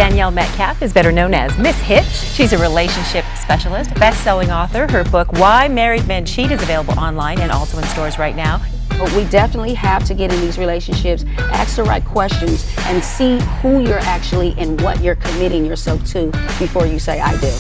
Danielle Metcalf is better known as Ms Hitch. She's a relationship specialist, best-selling author. Her book, Why Married Men Cheat, is available online and also in stores right now. But we definitely have to get in these relationships, ask the right questions, and see who you're actually and what you're committing yourself to before you say, I do.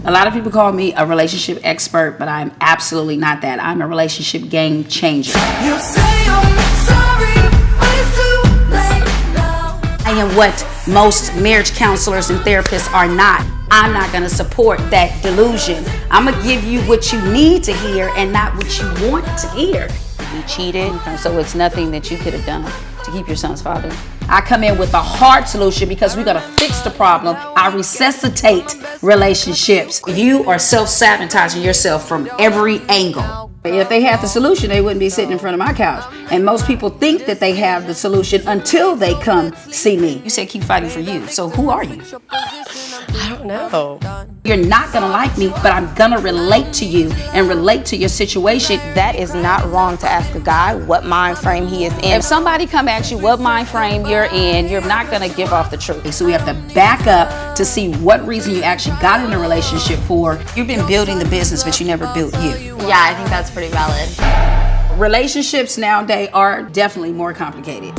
A lot of people call me a relationship expert, but I'm absolutely not that. I'm a relationship game changer. You say I'm sorry, but it's too late now. I am what most marriage counselors and therapists are not. I'm not going to support that delusion. I'm going to give you what you need to hear and not what you want to hear. He cheated, so it's nothing that you could have done to keep your son's father. I come in with a hard solution because we got to fix the problem. I resuscitate relationships. You are self-sabotaging yourself from every angle. If they had the solution, they wouldn't be sitting in front of my couch. And most people think that they have the solution until they come see me. You said keep fighting for you. So who are you? I don't know. You're not gonna like me, but I'm gonna relate to you and relate to your situation. That is not wrong to ask a guy what mind frame he is in. If somebody come at you what mind frame you're in, you're not gonna give off the truth. So we have to back up to see what reason you actually got in a relationship for. You've been building the business, but you never built you. Yeah, I think that's pretty valid. Relationships nowadays are definitely more complicated.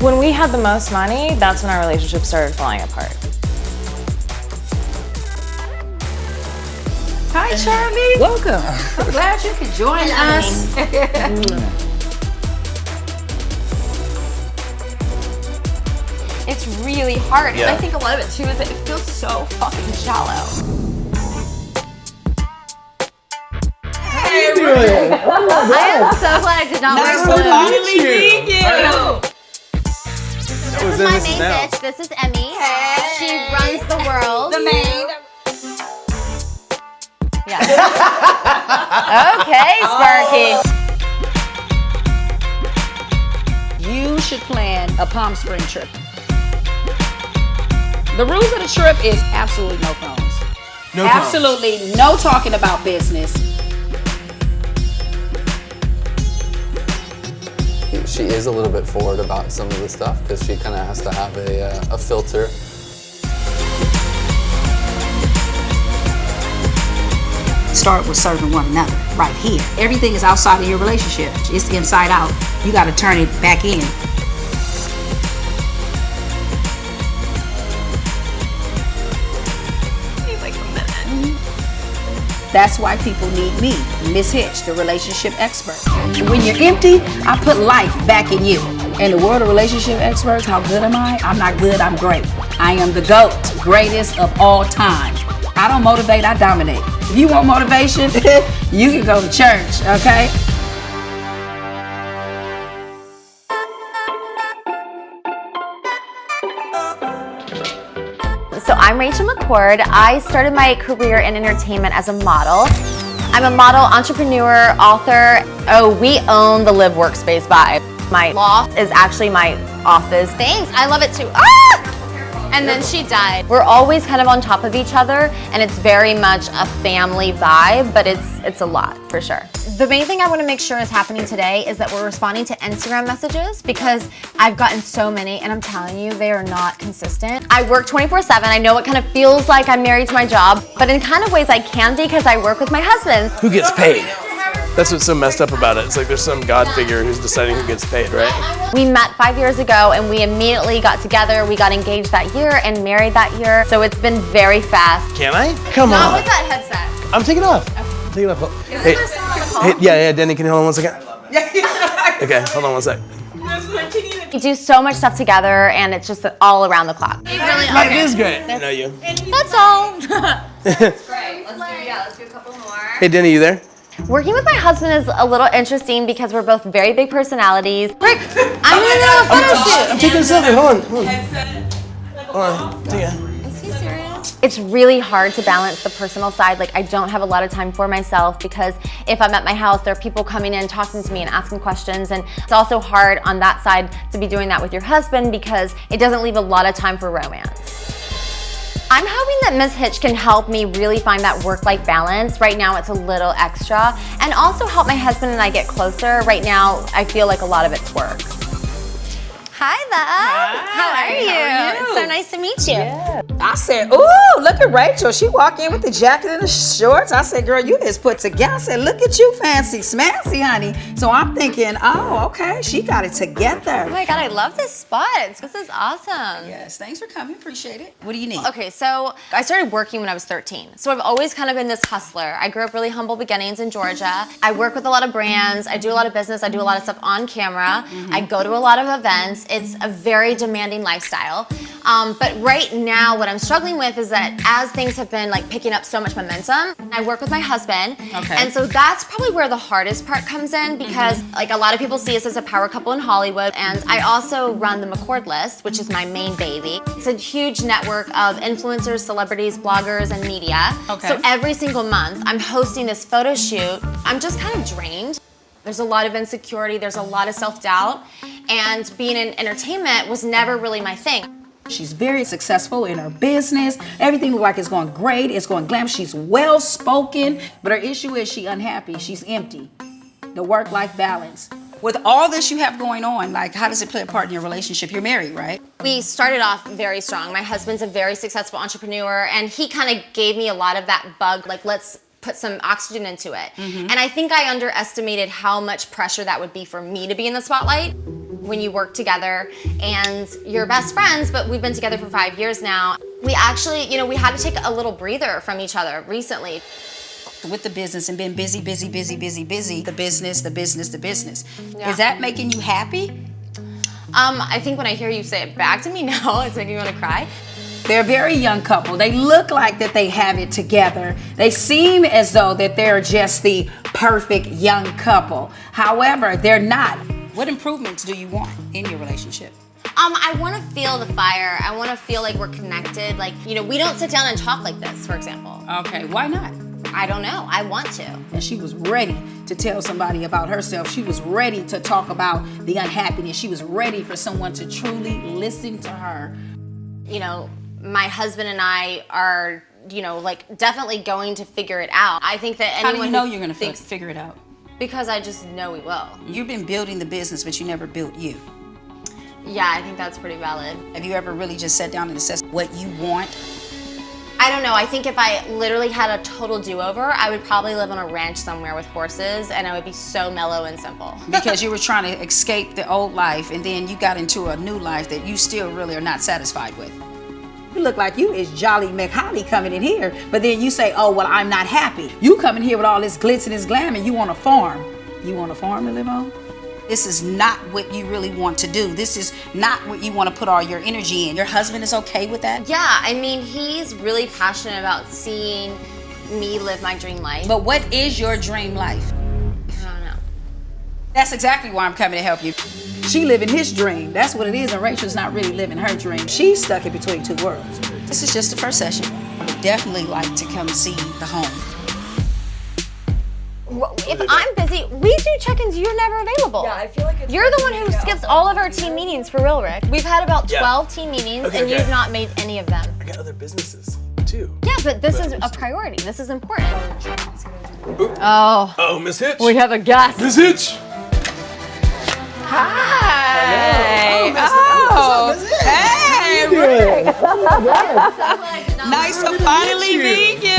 When we had the most money, that's when our relationship started falling apart. Hi, Charlie. Welcome. I'm glad you could join us. It's really hard, and I think a lot of it too is that it feels so fucking shallow. Hey, really? I am so glad I did not Nice wear to blue. meet you. This is my main bitch. This is Emmy. Hey. She runs the world. The maid. Yeah. Okay, Sparky. You should plan a Palm Spring trip. The rules of the trip is absolutely no phones. No absolutely no talking about business. She is a little bit forward about some of the stuff because she kind of has to have a filter. Start with serving one another right here. Everything is outside of your relationship. It's inside out. You got to turn it back in. That's why people need me, Ms Hitch, the relationship expert. When you're empty, I put life back in you. In the world of relationship experts, how good am I? I'm not good, I'm great. I am the GOAT, greatest of all time. I don't motivate, I dominate. If you want motivation, you can go to church, okay? So I'm Rachel McCord. I started my career in entertainment as a model. I'm a model, entrepreneur, author. Oh, we own the Live Workspace vibe. My loft is actually my office. Thanks, I love it too. Ah! And then she died. We're always kind of on top of each other, and it's very much a family vibe, but it's a lot for sure. The main thing I want to make sure is happening today is that we're responding to Instagram messages because I've gotten so many, and I'm telling you, they are not consistent. I work 24/7. I know it kind of feels like I'm married to my job, but in kind of ways I can be because I work with my husband. Who gets paid? That's what's so messed up about it. It's like there's some God figure who's deciding who gets paid, right? We met 5 years ago and we immediately got together. We got engaged that year and married that year. So it's been very fast. Can I? Come Not on. with that headset. I'm taking it off. I'm taking it off. Hey, yeah, Danny, can you hold on 1 second? Okay, hold on 1 sec. We do so much stuff together and it's just all around the clock. It is great. I know you. That's all. Great. Let's do a couple more. Hey, Danny, you there? Working with my husband is a little interesting because we're both very big personalities. Rick, I'm gonna do a photo shoot. I'm taking a selfie. Hold on. Hold on. Take it. Is he serious? It's really hard to balance the personal side. Like, I don't have a lot of time for myself because if I'm at my house, there are people coming in, talking to me and asking questions. And it's also hard on that side to be doing that with your husband because it doesn't leave a lot of time for romance. I'm hoping that Ms Hitch can help me really find that work-life balance. Right now it's a little extra, and also help my husband and I get closer. Right now I feel like a lot of it's work. Hi, love. How are you? It's so nice to meet you. I said, ooh, look at Rachel. She walked in with the jacket and the shorts. I said, girl, you is put together. I said, look at you, fancy smancy, honey. So I'm thinking, oh, okay, she got it together. Oh my God, I love this spot. This is awesome. Yes, thanks for coming. Appreciate it. What do you need? Okay, so I started working when I was 13. So I've always kind of been this hustler. I grew up really humble beginnings in Georgia. I work with a lot of brands. I do a lot of business. I do a lot of stuff on camera. I go to a lot of events. It's a very demanding lifestyle. But right now, what I'm struggling with is that as things have been like picking up so much momentum, I work with my husband. Okay. And so that's probably where the hardest part comes in, because like a lot of people see us as a power couple in Hollywood. And I also run the McCord List, which is my main baby. It's a huge network of influencers, celebrities, bloggers, and media. Okay. So every single month, I'm hosting this photo shoot. I'm just kind of drained. There's a lot of insecurity, there's a lot of self-doubt, and being in entertainment was never really my thing. She's very successful in her business. Everything looks like it's going great, it's going glam. She's well-spoken, but her issue is she's unhappy, she's empty. The work-life balance. With all this you have going on, like how does it play a part in your relationship? You're married, right? We started off very strong. My husband's a very successful entrepreneur, and he kind of gave me a lot of that bug, like let's put some oxygen into it. And I think I underestimated how much pressure that would be for me to be in the spotlight when you work together and you're best friends, but we've been together for 5 years now. We actually, we had to take a little breather from each other recently. With the business and been busy, the business. Yeah. Is that making you happy? I think when I hear you say it back to me now, it's making me want to cry. They're a very young couple. They look like that they have it together. They seem as though that they're just the perfect young couple. However, they're not. What improvements do you want in your relationship? I want to feel the fire. I want to feel like we're connected. Like, we don't sit down and talk like this, for example. Okay, why not? I don't know. I want to. And she was ready to tell somebody about herself. She was ready to talk about the unhappiness. She was ready for someone to truly listen to her. My husband and I are, definitely going to figure it out. I think that anyone How do you know you're going to figure it out? Because I just know we will. You've been building the business, but you never built you. Yeah, I think that's pretty valid. Have you ever really just sat down and assessed what you want? I don't know. I think if I literally had a total do-over, I would probably live on a ranch somewhere with horses, and I would be so mellow and simple. Because you were trying to escape the old life, and then you got into a new life that you still really are not satisfied with. You look like you is Jolly McHolly coming in here, but then you say, oh, well, I'm not happy. You come in here with all this glitz and this glam, and you want a farm. You want a farm to live on? This is not what you really want to do. This is not what you want to put all your energy in. Your husband is okay with that? Yeah, I mean, he's really passionate about seeing me live my dream life. But what is your dream life? I don't know. That's exactly why I'm coming to help you. She living his dream. That's what it is, and Rachel's not really living her dream. She's stuck in between two worlds. This is just the first session. I would definitely like to come see the home. If I'm busy, we do check-ins, you're never available. Yeah, I feel like it's You're the one who skips all of our team meetings, for real, Rick. We've had about 12 team meetings, and you've not made any of them. I got other businesses too. Yeah, but this is a priority. This is important. Oop. Oh, Ms Hitch. we have a guest. Ms Hitch. Hi. Hey, Rick. Nice to finally meet you.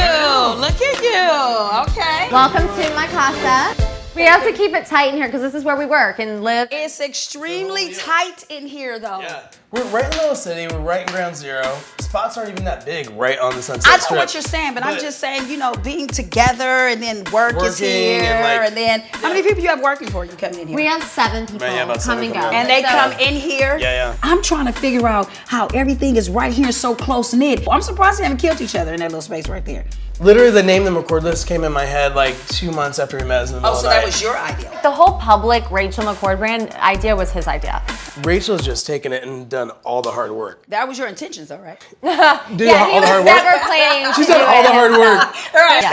Look at you. Okay. Welcome to my casa. We have to keep it tight in here because this is where we work and live. It's extremely tight in here, though. Yeah. We're right in the middle of the city. We're right in Ground Zero. Spots aren't even that big right on the Sunset Strip. I know what you're saying, but I'm just saying, being together and then work is here. And then, how many people you have working for you coming in here? We have 7 people come and go. And they come in here? Yeah. I'm trying to figure out how everything is right here so close knit. I'm surprised they haven't killed each other in that little space right there. Literally, the name, the McCord List came in my head like 2 months after we met in the middle of the night. That was your idea? The whole public Rachel McCord brand idea was his idea. Rachel's just taken it and done all the hard work. That was your intentions, though, right? All the hard work. Never planning. She's done all the hard work. All right.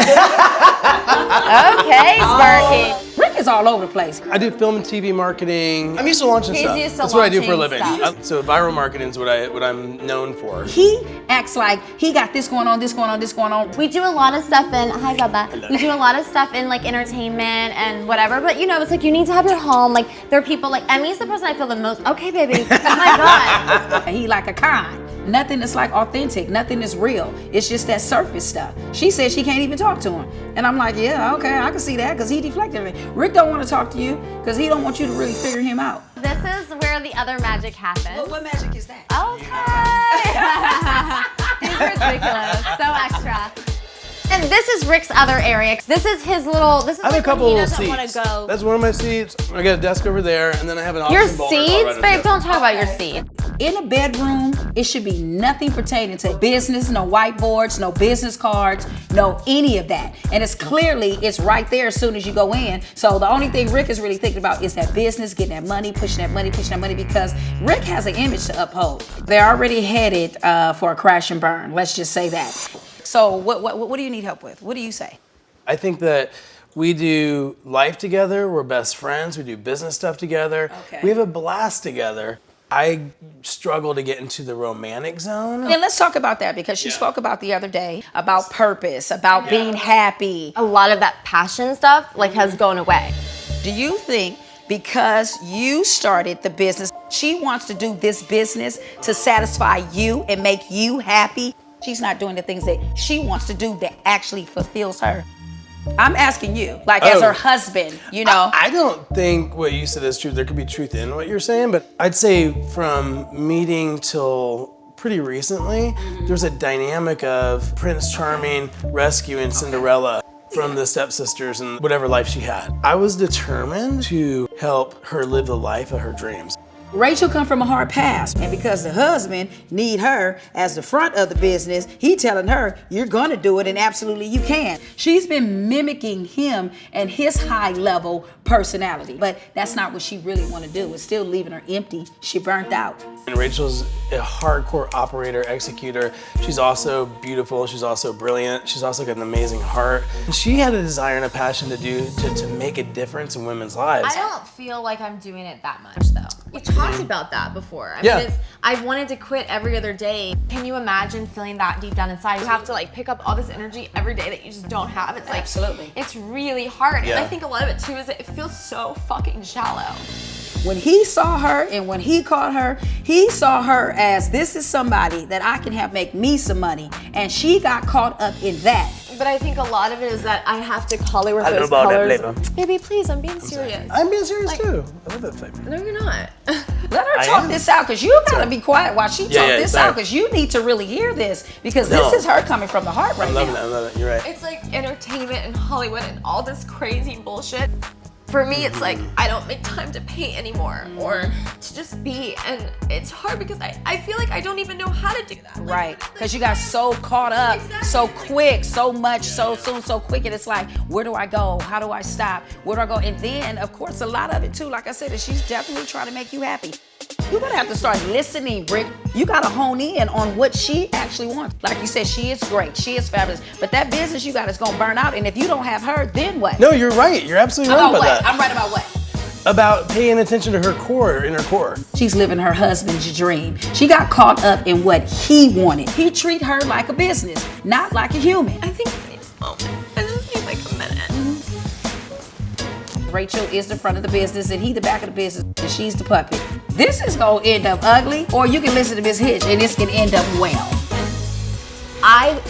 Okay, Sparky. Rick is all over the place. I do film and TV marketing. I'm used to launching He's stuff. used to That's what I do for a launching living. stuff. So viral marketing is what I'm known for. He acts like he got this going on, this going on, this going on. We do a lot of stuff in, hi Bubba. We do a lot of stuff in like entertainment and whatever, but you know, it's like you need to have your home. Like there are people like, Emmy's the person I feel the most, okay baby, oh my God. He like a con. Nothing is like authentic, nothing is real. It's just that surface stuff. She said she can't even talk to him. And I'm like, yeah, okay, I can see that because he deflected me. Rick don't want to talk to you because he don't want you to really figure him out. This is where the other magic happens. What magic is that? Okay. He's ridiculous, so extra. And this is Rick's other area. This is his little, this is I have like a couple when he of doesn't want seats. to go. That's one of my seats. I got a desk over there, and then I have an Your auction bowl. seats? Babe, don't talk about your seats. In a bedroom, it should be nothing pertaining to business, no whiteboards, no business cards, no any of that. And it's right there as soon as you go in. So the only thing Rick is really thinking about is that business, getting that money, pushing that money, because Rick has an image to uphold. They're already headed for a crash and burn. Let's just say that. So what do you need help with? What do you say? I think that we do life together. We're best friends. We do business stuff together. Okay. We have a blast together. I struggle to get into the romantic zone. And let's talk about that because she spoke about the other day about purpose, about being happy. A lot of that passion stuff like has gone away. Do you think because you started the business, she wants to do this business to satisfy you and make you happy? She's not doing the things that she wants to do that actually fulfills her. I'm asking you, like as her husband, you know. I don't think what you said is true. There could be truth in what you're saying, but I'd say from meeting till pretty recently, there's a dynamic of Prince Charming rescuing Cinderella from the stepsisters and whatever life she had. I was determined to help her live the life of her dreams. Rachel come from a hard past, and because the husband need her as the front of the business, he telling her, you're gonna do it, and absolutely you can. She's been mimicking him and his high level personality, but that's not what she really wanna do. It's still leaving her empty. She burnt out. And Rachel's a hardcore operator, executor. She's also beautiful, she's also brilliant, she's also got an amazing heart. And she had a desire and a passion to make a difference in women's lives. I don't feel like I'm doing it that much though. We talked about that before. I Yeah. mean, I wanted to quit every other day. Can you imagine feeling that deep down inside? You have to like pick up all this energy every day that you just don't have. It's like, Absolutely. it's really hard. Yeah. And I think a lot of it too is that it feels so fucking shallow. When he saw her and when he caught her, he saw her as this is somebody that I can have make me some money. And she got caught up in that. But I think a lot of it is that I have to color with I know those about that colors. flavor. Baby, please, I'm being serious. I'm being serious too. I love that flavor. No, you're not. Let her I talk am. this out, because you gotta be quiet while she talk this sorry. out, because you need to really hear this, because No. this is her coming from the heart right I'm loving it, now. I'm loving it, you're right. It's like entertainment and Hollywood and all this crazy bullshit. For me, it's like I don't make time to paint anymore or to just be, and it's hard because I feel like I don't even know how to do that. Right, because you got so caught up, so quick, so much, so soon, so quick, and it's like, where do I go? How do I stop? Where do I go? And then, of course, a lot of it too, like I said, is she's definitely trying to make you happy. You're gonna have to start listening, Rick. You gotta hone in on what she actually wants. Like you said, she is great, she is fabulous, but that business you got is gonna burn out, and if you don't have her, then what? No, you're right. You're absolutely right About about what? that. I'm right about what? About paying attention to her core, inner core. She's living her husband's dream. She got caught up in what he wanted. He treat her like a business, not like a human. I think I need a moment. I just need like a minute. Rachel is the front of the business and he the back of the business and she's the puppet. This is gonna end up ugly, or you can listen to Ms Hitch and this can end up well.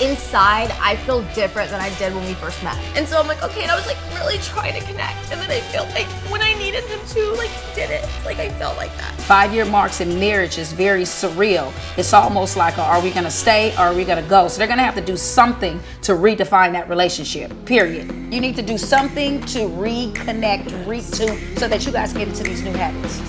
Inside, I feel different than I did when we first met. And so I'm like, okay, and I was like really trying to connect. And then I felt like when I needed him to, like he did it. Like I felt like that. 5-year marks in marriage is very surreal. It's almost like, are we gonna stay or are we gonna go? So they're gonna have to do something to redefine that relationship, period. You need to do something to reconnect, so that you guys get into these new habits.